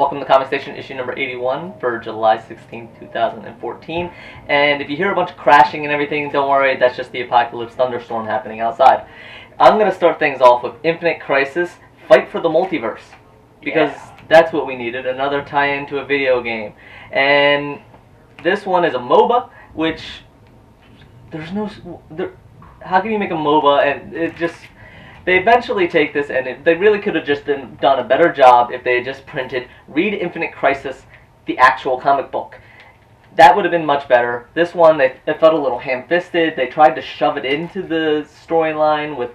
Welcome to Comic Station, issue number 81 for July 16, 2014. And if you hear a bunch of crashing and everything, don't worry, that's just the apocalypse thunderstorm happening outside. I'm going to start things off with Infinite Crisis, Fight for the Multiverse. Because that's what we needed, another tie-in to a video game. And this one is a MOBA, which there's no... how can you make a MOBA and it just... They eventually take this, and they really could have just done a better job if they had just printed Read Infinite Crisis, the actual comic book. That would have been much better. This one, it felt a little ham-fisted. They tried to shove it into the storyline with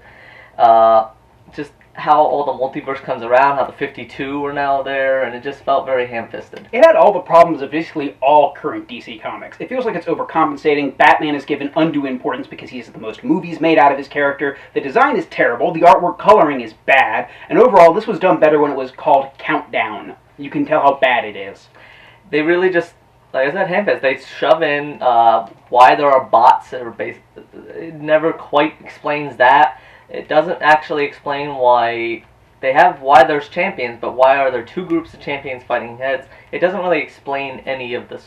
just how all the multiverse comes around, how the 52 are now there, and it just felt very ham-fisted. It had all the problems of basically all current DC comics. It feels like it's overcompensating. Batman is given undue importance because he has the most movies made out of his character. The design is terrible. The artwork coloring is bad. And overall, this was done better when it was called Countdown. You can tell how bad it is. They really just, like I said, ham-fisted. They shove in why there are bots that are based. It never quite explains that. It doesn't actually explain why there's champions, but why are there two groups of champions fighting heads? It doesn't really explain any of this,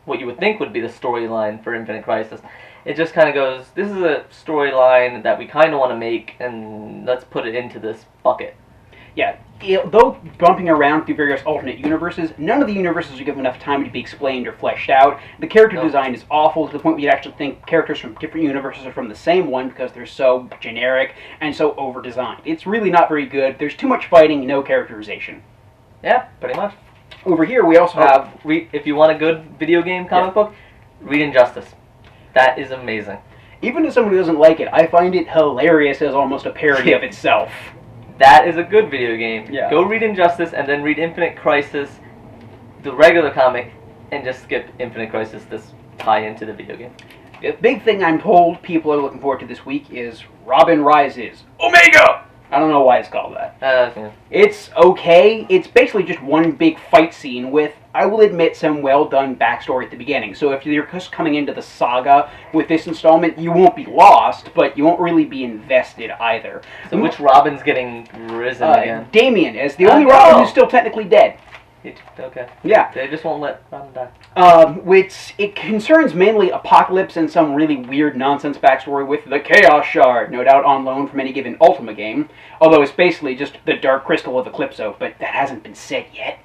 what you would think would be the storyline for Infinite Crisis. It just kind of goes, this is a storyline that we kind of want to make, and let's put it into this bucket. Yeah, though bumping around through various alternate universes, none of the universes are given enough time to be explained or fleshed out. The character design is awful to the point where you'd actually think characters from different universes are from the same one because they're so generic and so over-designed. It's really not very good. There's too much fighting, no characterization. Yeah, pretty much. Over here we also have... if you want a good video game comic book, read Injustice. That is amazing. Even as someone who doesn't like it, I find it hilarious as almost a parody of itself. That is a good video game. Yeah. Go read Injustice and then read Infinite Crisis, the regular comic, and just skip Infinite Crisis, this tie into the video game. The big thing I'm told people are looking forward to this week is Robin Rises. Omega! I don't know why it's called that. Yeah. It's okay. It's basically just one big fight scene with, I will admit, some well-done backstory at the beginning. So if you're just coming into the saga with this installment, you won't be lost, but you won't really be invested either. So which Robin's getting risen again? Damian is the only Robin who's still technically dead. Okay. Yeah. They just won't let Robin die. It concerns mainly Apocalypse and some really weird nonsense backstory with the Chaos Shard, no doubt on loan from any given Ultima game, although it's basically just the Dark Crystal of Eclipso, but that hasn't been said yet.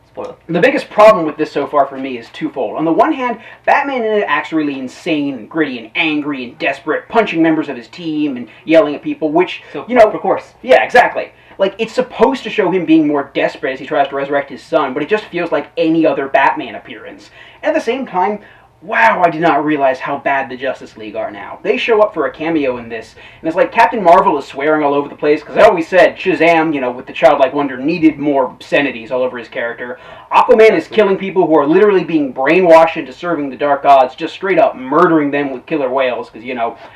Spoiler. The biggest problem with this so far for me is twofold. On the one hand, Batman in it acts really insane and gritty and angry and desperate, punching members of his team and yelling at people, which, of course. Yeah, exactly. Like, it's supposed to show him being more desperate as he tries to resurrect his son, but it just feels like any other Batman appearance. At the same time, wow, I did not realize how bad the Justice League are now. They show up for a cameo in this, and it's like Captain Marvel is swearing all over the place, because I always said Shazam, with the childlike wonder, needed more obscenities all over his character. Aquaman is killing people who are literally being brainwashed into serving the Dark Gods, just straight up murdering them with killer whales, because,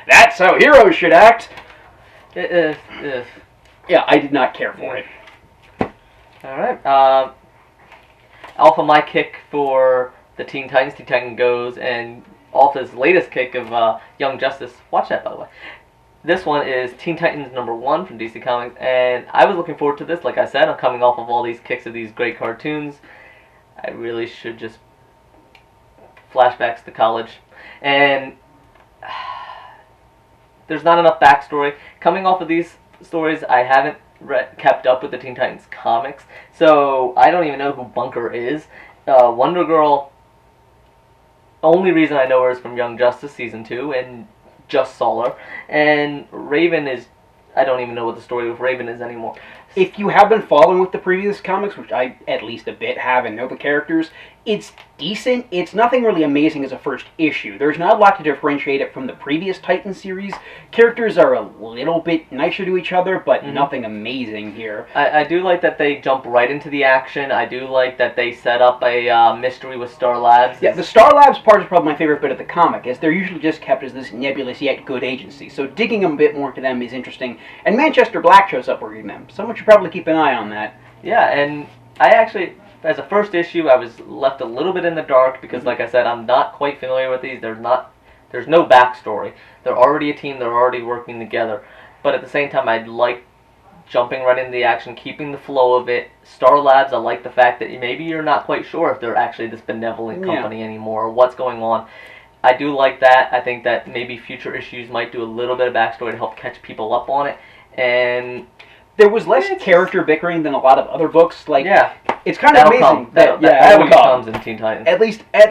that's how heroes should act. Yeah, I did not care for it. Alright, Alpha, my kick for the Teen Titans. Teen Titan Goes, and Alpha's latest kick of Young Justice. Watch that, by the way. This one is Teen Titans #1 from DC Comics, and I was looking forward to this. Like I said, I'm coming off of all these kicks of these great cartoons. I really should just flashbacks to college. And there's not enough backstory. Coming off of these stories, I haven't kept up with the Teen Titans comics, so I don't even know who Bunker is. Wonder Girl, only reason I know her is from Young Justice Season 2, and just saw her. And Raven is, I don't even know what the story of Raven is anymore. If you have been following with the previous comics, which I at least a bit have and know the characters, it's decent. It's nothing really amazing as a first issue. There's not a lot to differentiate it from the previous Titan series. Characters are a little bit nicer to each other, but nothing amazing here. I do like that they jump right into the action. I do like that they set up a mystery with Star Labs. Yeah, the Star Labs part is probably my favorite bit of the comic, as they're usually just kept as this nebulous yet good agency. So digging a bit more into them is interesting. And Manchester Black shows up working them. Someone should probably keep an eye on that. Yeah, and I actually... As a first issue, I was left a little bit in the dark because, like I said, I'm not quite familiar with these. There's no backstory. They're already a team. They're already working together. But at the same time, I'd like jumping right into the action, keeping the flow of it. Star Labs, I like the fact that maybe you're not quite sure if they're actually this benevolent company anymore, or what's going on. I do like that. I think that maybe future issues might do a little bit of backstory to help catch people up on it. And there was less character bickering than a lot of other books. Like, it's kind of amazing that comes in Teen Titans. At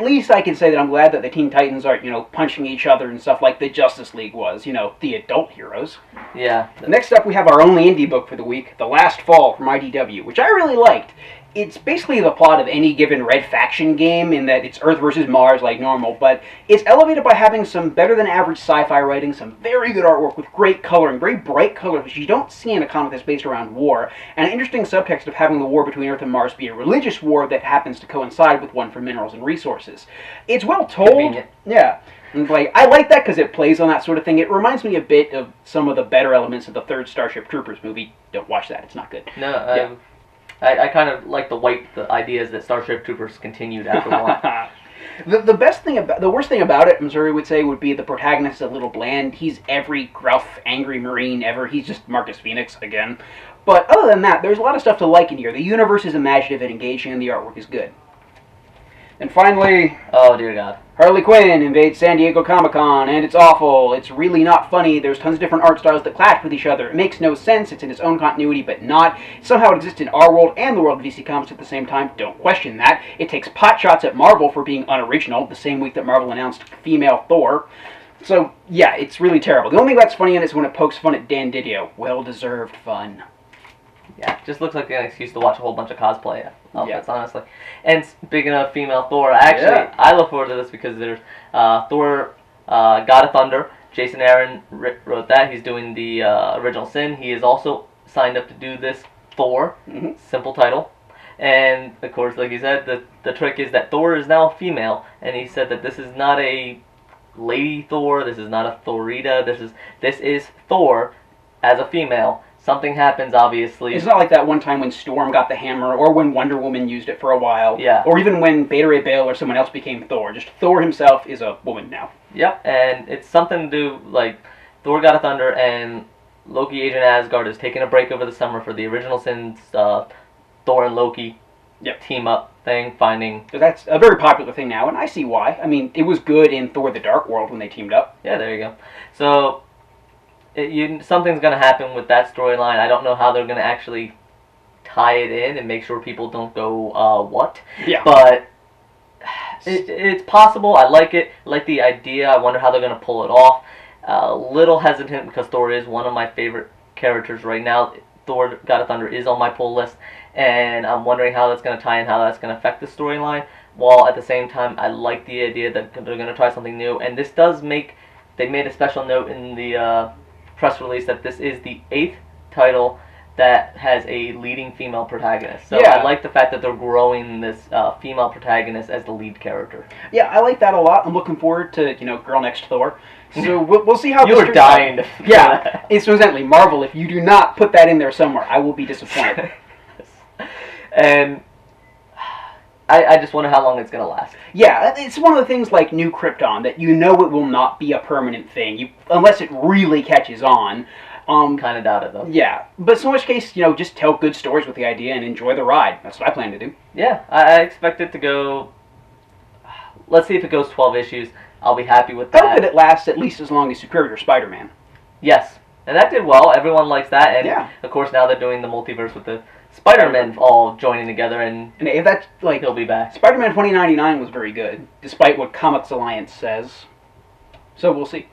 least I can say that I'm glad that the Teen Titans aren't, punching each other and stuff like the Justice League was, the adult heroes. Yeah. Next up, we have our only indie book for the week, The Last Fall from IDW, which I really liked. It's basically the plot of any given Red Faction game in that it's Earth versus Mars like normal, but it's elevated by having some better-than-average sci-fi writing, some very good artwork with great coloring, very bright colors, which you don't see in a comic that's based around war, and an interesting subtext of having the war between Earth and Mars be a religious war that happens to coincide with one for minerals and resources. It's well told. Convenient. Yeah. And I like that because it plays on that sort of thing. It reminds me a bit of some of the better elements of the third Starship Troopers movie. Don't watch that, it's not good. No, I kind of like the ideas that Starship Troopers continued after one. The worst thing about it, Missouri would say, would be the protagonist is a little bland. He's every gruff, angry Marine ever. He's just Marcus Phoenix again. But other than that, there's a lot of stuff to like in here. The universe is imaginative and engaging, and the artwork is good. And finally... oh, dear God. Harley Quinn invades San Diego Comic-Con, and it's awful. It's really not funny. There's tons of different art styles that clash with each other. It makes no sense. It's in its own continuity, but not. Somehow it exists in our world and the world of DC Comics at the same time. Don't question that. It takes pot shots at Marvel for being unoriginal, the same week that Marvel announced female Thor. So, yeah, it's really terrible. The only thing that's funny in it is when it pokes fun at Dan Didio. Well-deserved fun. Yeah, just looks like an excuse to watch a whole bunch of cosplay outfits, honestly. And speaking of female Thor, I look forward to this because there's Thor, God of Thunder. Jason Aaron wrote that. He's doing the original Sin. He is also signed up to do this Thor. Simple title. And, of course, like you said, the trick is that Thor is now female. And he said that this is not a lady Thor. This is not a Thorita. This is Thor as a female. Something happens, obviously. It's not like that one time when Storm got the hammer, or when Wonder Woman used it for a while. Yeah. Or even when Beta Ray Bill or someone else became Thor. Just Thor himself is a woman now. Yep, and it's something to do, like, Thor God of Thunder and Loki Agent Asgard is taking a break over the summer for the original Sins, Thor and Loki team-up thing, finding... So that's a very popular thing now, and I see why. I mean, it was good in Thor the Dark World when they teamed up. Yeah, there you go. So... something's going to happen with that storyline. I don't know how they're going to actually tie it in and make sure people don't go, what? Yeah. But it's possible. I like it. I like the idea. I wonder how they're going to pull it off. A little hesitant because Thor is one of my favorite characters right now. Thor, God of Thunder is on my pull list. And I'm wondering how that's going to tie in, how that's going to affect the storyline. While at the same time, I like the idea that they're going to try something new. And this does make... They made a special note in the... press release that this is the 8th title that has a leading female protagonist. So I like the fact that they're growing this female protagonist as the lead character. Yeah, I like that a lot. I'm looking forward to, Girl Next Thor. So we'll see how you were dying to yeah, incidentally, Marvel, if you do not put that in there somewhere, I will be disappointed. And I just wonder how long it's going to last. Yeah, it's one of the things like New Krypton, that it will not be a permanent thing, unless it really catches on. Kind of doubt it, though. Yeah, but in which case, just tell good stories with the idea and enjoy the ride. That's what I plan to do. Yeah, I expect it to go... Let's see if it goes 12 issues. I'll be happy with that. I hope that it lasts at least as long as Superior Spider-Man. Yes, and that did well. Everyone likes that, and of course now they're doing the multiverse with the Spider-Man all joining together, and if that's he'll be back. Spider-Man 2099 was very good, despite what Comics Alliance says. So we'll see.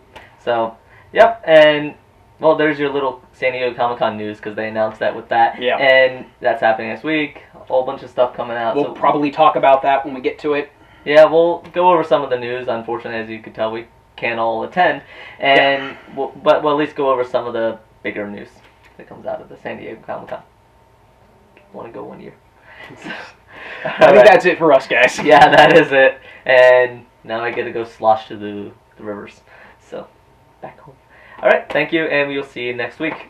So, yep, and well, there's your little San Diego Comic-Con news because they announced that with that, and that's happening next week. A whole bunch of stuff coming out. We'll probably talk about that when we get to it. Yeah, we'll go over some of the news. Unfortunately, as you can tell, we can't all attend, and but we'll at least go over some of the bigger news that comes out of the San Diego Comic-Con. Want to go 1 year. I think that's it for us, guys. Yeah, that is it. And now I get to go slosh to the rivers. So, back home. Alright, thank you, and we will see you next week.